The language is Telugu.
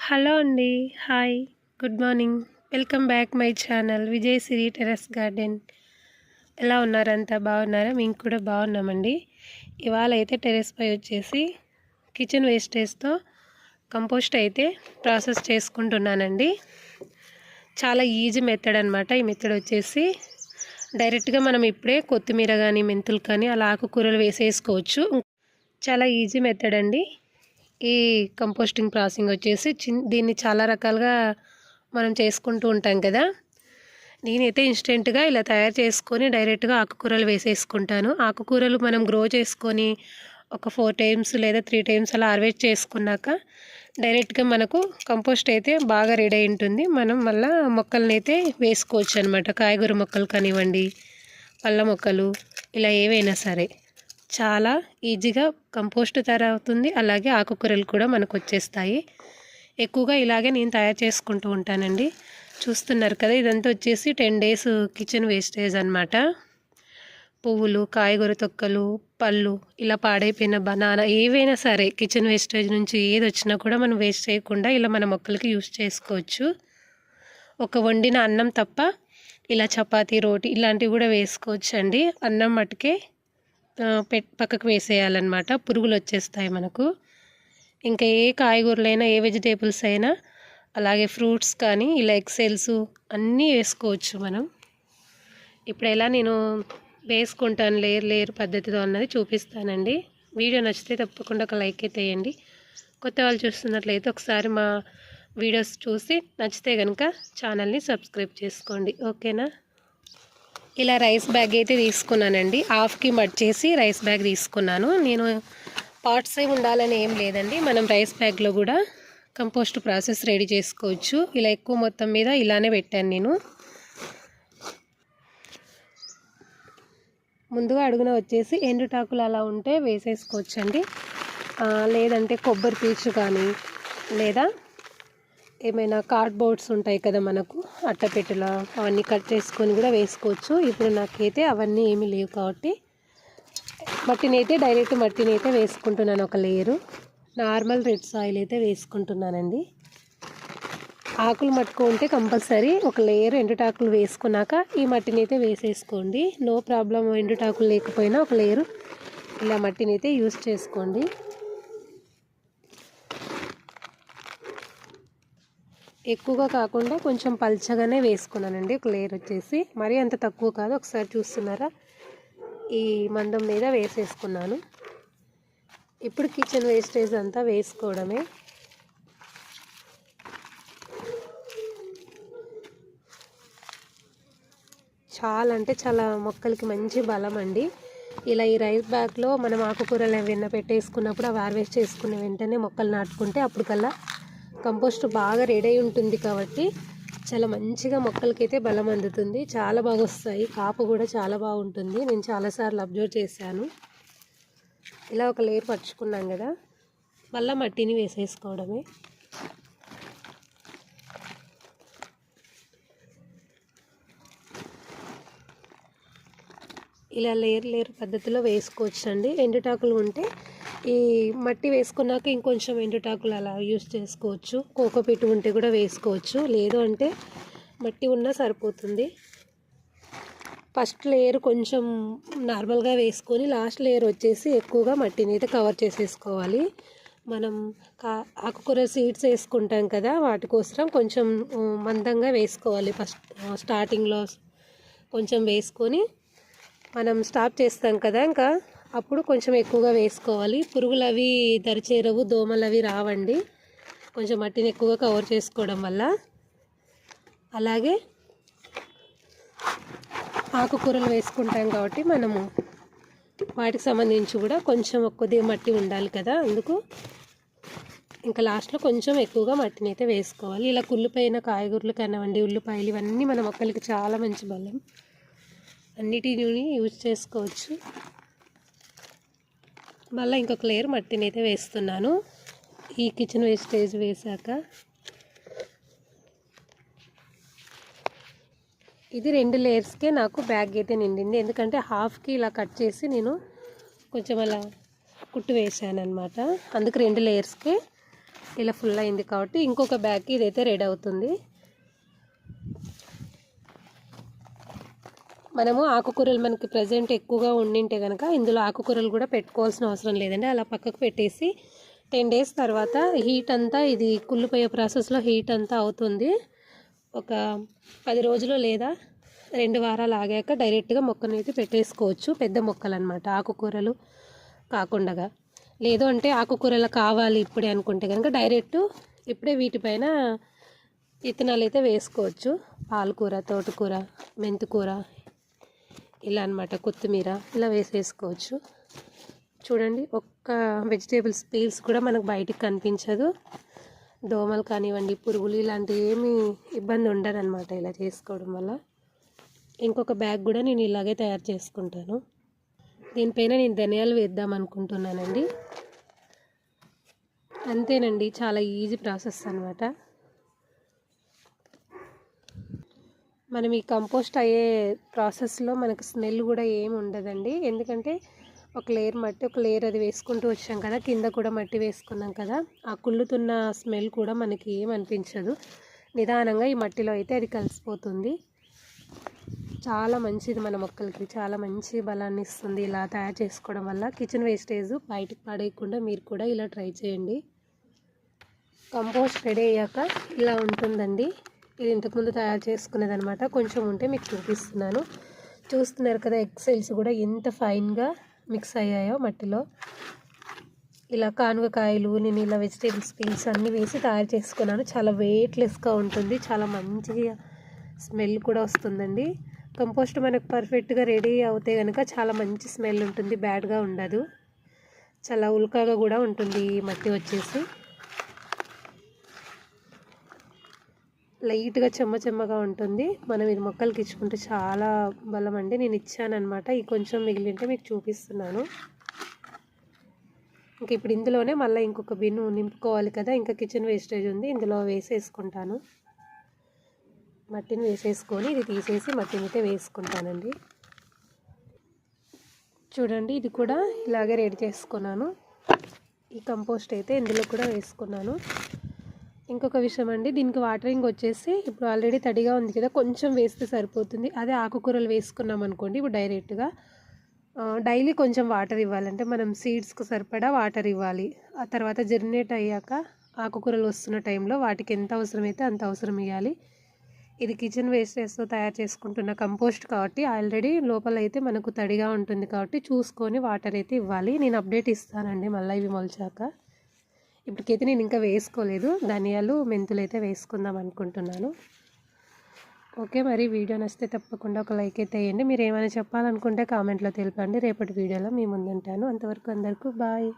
హలో అండి. Hi. Good morning. Welcome back my channel Vijayasri terrace garden. ఎలా ఉన్నారు? అంతా బాగున్నారా? మేము కూడా బాగున్నామండి. ఇవాళ అయితే టెర్రస్ పై వచ్చేసి కిచెన్ వేస్టేజ్తో కంపోస్ట్ అయితే ప్రాసెస్ చేసుకుంటున్నానండి. చాలా ఈజీ మెథడ్ అనమాట. ఈ మెథడ్ వచ్చేసి డైరెక్ట్గా మనం ఇప్పుడే కొత్తిమీర కానీ మెంతులు కానీ అలా ఆకుకూరలు వేసేసుకోవచ్చు. చాలా ఈజీ మెథడ్ అండి. ఈ కంపోస్టింగ్ ప్రాసెసింగ్ వచ్చేసి దీన్ని చాలా రకాలుగా మనం చేసుకుంటూ ఉంటాం కదా. నేనైతే ఇన్స్టెంట్గా ఇలా తయారు చేసుకొని డైరెక్ట్గా ఆకుకూరలు వేసేసుకుంటాను. ఆకుకూరలు మనం గ్రో చేసుకొని ఒక 4 టైమ్స్ లేదా 3 టైమ్స్ అలా హార్వెస్ట్ చేసుకున్నాక డైరెక్ట్గా మనకు కంపోస్ట్ అయితే బాగా రెడీ అయి ఉంటుంది. మనం మళ్ళీ మొక్కల్ని అయితే వేసుకోవచ్చు అనమాట. కాయగూర మొక్కలు కానివ్వండి, పళ్ళ మొక్కలు, ఇలా ఏవైనా సరే చాలా ఈజీగా కంపోస్ట్ తయారవుతుంది. అలాగే ఆకుకూరలు కూడా మనకు వచ్చేస్తాయి. ఎక్కువగా ఇలాగే నేను తయారు చేసుకుంటూ ఉంటానండి. చూస్తున్నారు కదా, ఇదంతా వచ్చేసి 10 డేస్ కిచెన్ వేస్టేజ్ అనమాట. పువ్వులు, కాయగూర తొక్కలు, పళ్ళు, ఇలా పాడైపోయిన బనానా ఏవైనా సరే కిచెన్ వేస్టేజ్ నుంచి ఏది వచ్చినా కూడా మనం వేస్ట్ చేయకుండా ఇలా మన మొక్కలకి యూస్ చేసుకోవచ్చు. ఒక వండిన అన్నం తప్ప ఇలా చపాతీ, రోటీ ఇలాంటివి కూడా వేసుకోవచ్చు అండి. అన్నం మటుకే పక్కకు వేసేయాలన్నమాట. పురుగులు వచ్చేస్తాయి మనకు. ఇంకా ఏ కాయగూరలైనా ఏ వెజిటేబుల్స్ అయినా అలాగే ఫ్రూట్స్ కానీ ఇలా ఎక్సెల్స్ అన్నీ వేసుకోవచ్చు మనం. ఇప్పుడు ఎలా నేను వేసుకుంటాను లేయర్ పద్ధతితో అన్నది చూపిస్తానండి. వీడియో నచ్చితే తప్పకుండా ఒక లైక్ అయితే వేయండి. కొత్త వాళ్ళు చూస్తున్నట్లయితే ఒకసారి మా వీడియోస్ చూసి నచ్చితే కనుక ఛానల్ని సబ్స్క్రైబ్ చేసుకోండి. ఓకేనా? ఇలా రైస్ బ్యాగ్ అయితే తీసుకున్నానండి. హాఫ్కి మట్ చేసి రైస్ బ్యాగ్ తీసుకున్నాను. నేను పార్ట్స్ ఉండాలని ఏం లేదండి. మనం రైస్ బ్యాగ్లో కూడా కంపోస్ట్ ప్రాసెస్ రెడీ చేసుకోవచ్చు. ఇలా ఎక్కువ మొత్తం మీద ఇలానే పెట్టాను నేను. ముందుగా అడుగున వచ్చేసి ఎండుటాకులు అలా ఉంటే వేసేసుకోవచ్చండి. లేదంటే కొబ్బరి పీచు కానీ లేదా ఏమైనా కార్డ్బోర్డ్స్ ఉంటాయి కదా మనకు అట్టపెట్టెలా, అవన్నీ కట్ చేసుకొని కూడా వేసుకోవచ్చు. ఇప్పుడు నాకైతే అవన్నీ ఏమీ లేవు కాబట్టి డైరెక్ట్ మట్టిని అయితే వేసుకుంటున్నాను. ఒక లేయరు నార్మల్ రెడ్ సాయిల్ అయితే వేసుకుంటున్నానండి. ఆకులు మట్టుకు ఉంటే కంపల్సరీ ఒక లేయర్ ఎండుటాకులు వేసుకున్నాక ఈ మట్టిని అయితే వేసేసుకోండి. No problem. ఎండుటాకులు లేకపోయినా ఒక లేయరు ఇలా మట్టిని అయితే యూస్ చేసుకోండి. ఎక్కువగా కాకుండా కొంచెం పల్చగానే వేసుకున్నానండి. ఒక లేయర్ వచ్చేసి మరీ అంత తక్కువ కాదు. ఒకసారి చూస్తున్నారా, ఈ మందం మీద వేసేసుకున్నాను. ఇప్పుడు కిచెన్ వేస్టేజ్ అంతా వేసుకోవడమే. చాలా అంటే చాలా మొక్కలకి మంచి బలం అండి. ఇలా ఈ రైస్ బ్యాగ్లో మనం ఆకుకూరలు ఏమైనా పెట్టేసుకున్నప్పుడు అవి హార్వెస్ట్ చేసుకున్న వెంటనే మొక్కలు నాటుకుంటే అప్పటికల్లా కంపోస్ట్ బాగా రెడీ అయి ఉంటుంది కాబట్టి చాలా మంచిగా మొక్కలకైతే బలం అందుతుంది. చాలా బాగా వస్తాయి. కాపు కూడా చాలా బాగుంటుంది. నేను చాలాసార్లు అబ్జర్వ్ చేశాను. ఇలా ఒక లేయర్ పరుచుకున్నాం కదా, మళ్ళీ మట్టిని వేసేసుకోవడమే. ఇలా లేయర్ పద్ధతిలో వేసుకోవచ్చండి. ఎండుటాకులు ఉంటే ఈ మట్టి వేసుకున్నాక ఇంకొంచెం ఎండుటాకులు అలా యూస్ చేసుకోవచ్చు. కోకోపీట్ ఉంటే కూడా వేసుకోవచ్చు. లేదు అంటే మట్టి ఉన్నా సరిపోతుంది. ఫస్ట్ లేయర్ కొంచెం నార్మల్గా వేసుకొని లాస్ట్ లేయర్ వచ్చేసి ఎక్కువగా మట్టిని అయితే కవర్ చేసేసుకోవాలి. మనం ఆకుకూర సీడ్స్ వేసుకుంటాం కదా, వాటి కోసం కొంచెం మందంగా వేసుకోవాలి. ఫస్ట్ స్టార్టింగ్లో కొంచెం వేసుకొని మనం స్టాప్ చేస్తాం కదా, ఇంకా అప్పుడు కొంచెం ఎక్కువగా వేసుకోవాలి. పురుగులు అవి దరిచేరవు, దోమలు అవి రావండి కొంచెం మట్టిని ఎక్కువగా కవర్ చేసుకోవడం వల్ల. అలాగే ఆకుకూరలు వేసుకుంటాం కాబట్టి మనము వాటికి సంబంధించి కూడా కొంచెం కొద్దిగా మట్టి ఉండాలి కదా, అందుకు ఇంకా లాస్ట్లో కొంచెం ఎక్కువగా మట్టిని అయితే వేసుకోవాలి. ఇలా కుళ్ళిపోయిన కాయగూరలు కానివ్వండి, ఉల్లిపాయలు, ఇవన్నీ మన మొక్కలకి చాలా మంచి బలం. అన్నిటిని యూజ్ చేసుకోవచ్చు. మళ్ళీ ఇంకొక లేయర్ మట్టిని అయితే వేస్తున్నాను. ఈ కిచెన్ వేస్టేజ్ వేసాక ఇది 2 లేయర్స్కే నాకు బ్యాగ్ అయితే నిండింది. ఎందుకంటే హాఫ్కి ఇలా కట్ చేసి నేను కొంచెం అలా కుట్టు వేసాను అనమాట. అందుకు 2 లేయర్స్కే ఇలా ఫుల్ అయింది కాబట్టి ఇంకొక బ్యాగ్కి ఇదైతే రెడీ అవుతుంది. మనము ఆకుకూరలు మనకి ప్రజెంట్ ఎక్కువగా ఉండింటే కనుక ఇందులో ఆకుకూరలు కూడా పెట్టుకోవాల్సిన అవసరం లేదండి. అలా పక్కకు పెట్టేసి 10 డేస్ తర్వాత హీట్ అంతా ఇది కుళ్ళిపోయే ప్రాసెస్లో హీట్ అంతా అవుతుంది. ఒక 10 రోజులు లేదా 2 వారాలు ఆగాక డైరెక్ట్గా మొక్కనైతే పెట్టేసుకోవచ్చు. పెద్ద మొక్కలు అనమాట, ఆకుకూరలు కాకుండా. లేదు అంటే ఆకుకూరలు కావాలి ఇప్పుడే అనుకుంటే కనుక డైరెక్ట్ ఇప్పుడే వీటిపైన విత్తనాలు అయితే వేసుకోవచ్చు. పాలకూర, తోటకూర, మెంతికూర ఇలా అనమాట, కొత్తిమీర ఇలా వేసేసుకోవచ్చు. చూడండి, ఒక్క వెజిటేబుల్స్ పీల్స్ కూడా మనకు బయటికి కనిపించదు. దోమలు కానివ్వండి, పురుగులు ఇలాంటివి ఏమీ ఇబ్బంది ఉండదు అనమాట ఇలా చేసుకోవడం వల్ల. ఇంకొక బ్యాగ్ కూడా నేను ఇలాగే తయారు చేసుకుంటాను. దీనిపైన నేను ధనియాలు వేద్దాం అనుకుంటున్నానండి. అంతేనండి, చాలా ఈజీ ప్రాసెస్ అనమాట. మనం ఈ కంపోస్ట్ అయ్యే ప్రాసెస్లో మనకు స్మెల్ కూడా ఏమి ఉండదండి. ఎందుకంటే ఒక లేయర్ మట్టి, ఒక లేయర్ అది వేసుకుంటూ వచ్చాం కదా, కింద కూడా మట్టి వేసుకున్నాం కదా, ఆ కుళ్ళుతున్న స్మెల్ కూడా మనకి ఏం అనిపించదు. నిదానంగా ఈ మట్టిలో అయితే అది కలిసిపోతుంది. చాలా మంచిది, మన మొక్కలకి చాలా మంచి బలాన్ని ఇస్తుంది ఇలా తయారు చేసుకోవడం వల్ల. కిచెన్ వేస్టేజ్ బయటకు పడేయకుండా మీరు కూడా ఇలా ట్రై చేయండి. కంపోస్ట్ రెడీ అయ్యాక ఇలా ఉంటుందండి. ఇది ఇంతకుముందు తయారు చేసుకునేది అనమాట. కొంచెం ఉంటే మీకు చూపిస్తున్నాను. చూస్తున్నారు కదా, ఎగ్ సెల్స్ కూడా ఎంత ఫైన్గా మిక్స్ అయ్యాయో మట్టిలో. ఇలా కానుగకాయలు, నేను ఇలా వెజిటేబుల్స్ పీల్స్ అన్నీ వేసి తయారు చేసుకున్నాను. చాలా వెయిట్లెస్గా ఉంటుంది, చాలా మంచిగా స్మెల్ కూడా వస్తుందండి. కంపోస్ట్ మనకు పర్ఫెక్ట్గా రెడీ అవుతే కనుక చాలా మంచి స్మెల్ ఉంటుంది, బ్యాడ్గా ఉండదు. చాలా ఉల్కాగా కూడా ఉంటుంది ఈ మట్టి వచ్చేసి. లైట్గా చెమ్మగా ఉంటుంది. మనం ఇది మొక్కలకి ఇచ్చుకుంటే చాలా బలం అండి. నేను ఇచ్చానమాట, ఈ కొంచెం మిగిలింటే మీకు చూపిస్తున్నాను. ఇంక ఇప్పుడు ఇందులోనే మళ్ళీ ఇంకొక బిన్ను నింపుకోవాలి కదా, ఇంకా కిచెన్ వేస్టేజ్ ఉంది, ఇందులో వేసేసుకుంటాను. మట్టిని వేసేసుకొని ఇది తీసేసి మట్టిని అయితే వేసుకుంటానండి. చూడండి, ఇది కూడా ఇలాగే రెడీ చేసుకున్నాను. ఈ కంపోస్ట్ అయితే ఇందులో కూడా వేసుకున్నాను. ఇంకొక విషయం అండి, దీనికి వాటరింగ్ వచ్చేసి ఇప్పుడు ఆల్రెడీ తడిగా ఉంది కదా, కొంచెం వేస్తే సరిపోతుంది. అదే ఆకుకూరలు వేసుకున్నాం అనుకోండి, ఇప్పుడు డైరెక్ట్గా డైలీ కొంచెం వాటర్ ఇవ్వాలంటే మనం సీడ్స్కి సరిపడా వాటర్ ఇవ్వాలి. ఆ తర్వాత జర్మినేట్ అయ్యాక ఆకుకూరలు వస్తున్న టైంలో వాటికి ఎంత అవసరమైతే అంత అవసరం ఇవ్వాలి. ఇది కిచెన్ వేస్టేజ్తో తయారు చేసుకుంటున్న కంపోస్ట్ కాబట్టి ఆల్రెడీ లోపల అయితే మనకు తడిగా ఉంటుంది కాబట్టి చూసుకొని వాటర్ అయితే ఇవ్వాలి. నేను అప్డేట్ ఇస్తానండి మళ్ళీ ఇవి మొలిచాక. ఇప్పటికైతే నేను ఇంకా వేసుకోలేదు, ధనియాలు, మెంతులు అయితే వేసుకుందాం అనుకుంటున్నాను. ఓకే, మరి వీడియో నచ్చితే తప్పకుండా ఒక లైక్ అయితే వేయండి. మీరు ఏమైనా చెప్పాలనుకుంటే కామెంట్లో తెలపండి. రేపటి వీడియోలో మీ ముందుంటాను. అంతవరకు అందరికీ బాయ్.